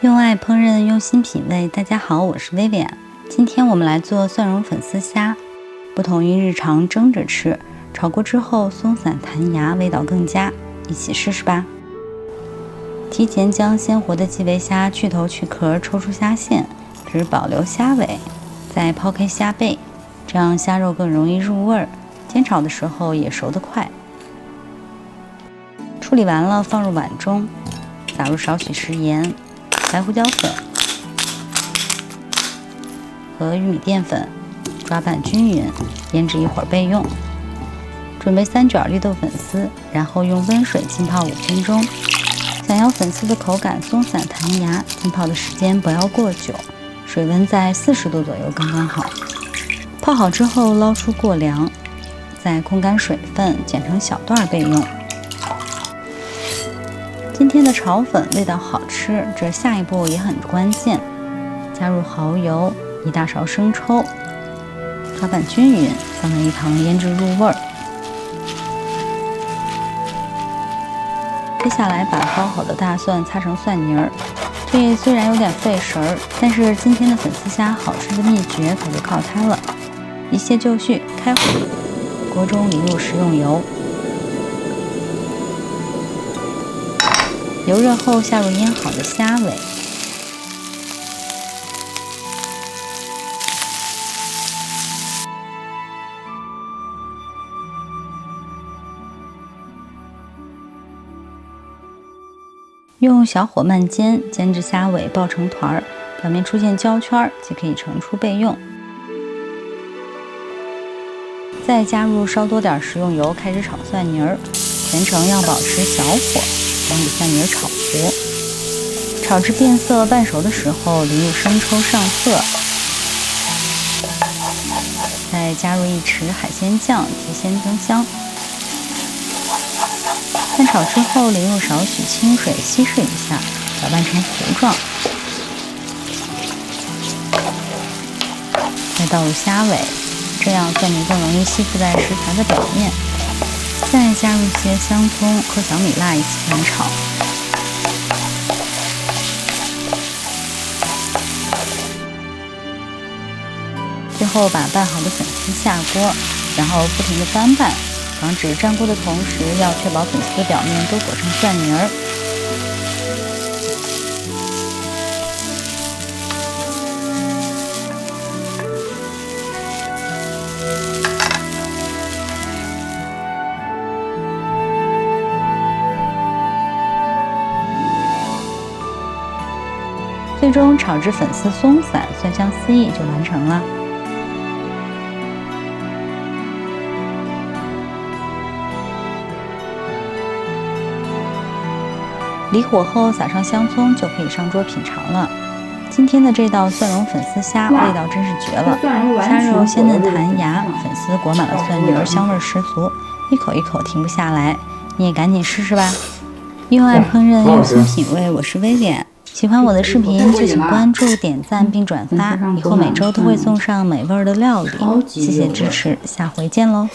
用爱烹饪，用心品味。大家好，我是薇薇。今天我们来做蒜蓉粉丝虾。不同于日常蒸着吃，炒过之后松散弹牙，味道更佳。一起试试吧。提前将鲜活的基围虾去头去壳，抽出虾线，只保留虾尾，再抛开虾背，这样虾肉更容易入味儿，煎炒的时候也熟得快。处理完了，放入碗中，撒入少许食盐、白胡椒粉和玉米淀粉，抓拌均匀，腌制一会儿备用。准备3卷绿豆粉丝，然后用温水浸泡5分钟。想要粉丝的口感松散弹牙，浸泡的时间不要过久，水温在40度左右刚刚好。泡好之后捞出过凉，再控干水分，剪成小段备用。今天的炒粉味道好吃，这下一步也很关键，加入蚝油1大勺生抽，抓拌均匀，放在一旁腌制入味儿。接下来把剥好的大蒜擦成蒜泥儿，这虽然有点费神儿，但是今天的粉丝虾好吃的秘诀可就靠它了。一切就绪，开火，锅中淋入食用油，油热后下入腌好的虾尾，用小火慢煎，煎至虾尾爆成团儿，表面出现焦圈，即可以盛出备用。再加入稍多点食用油，开始炒蒜泥儿，全程要保持小火，防止蒜泥炒糊。炒至变色半熟的时候，淋入生抽上色，再加入1匙海鲜酱，提鲜增香。拌炒之后，淋入少许清水稀释一下，搅拌成糊状。再倒入虾尾，这样蒜泥更容易吸附在食材的表面。再加入些香葱和小米辣一起翻炒。最后把拌好的粉丝下锅，然后不停地翻拌。防止粘锅的同时，要确保粉丝的表面都裹上蒜泥儿。最终炒至粉丝松散，蒜香四溢就完成了。离火后撒上香葱，就可以上桌品尝了。今天的这道蒜蓉粉丝虾味道真是绝了，虾肉鲜嫩弹牙，粉丝裹满了蒜泥，香味十足，一口一口停不下来。你也赶紧试试吧！用爱烹饪，用心品味，我是薇薇。喜欢我的视频就请关注、点赞并转发，以后每周都会送上美味的料理。谢谢支持，下回见喽！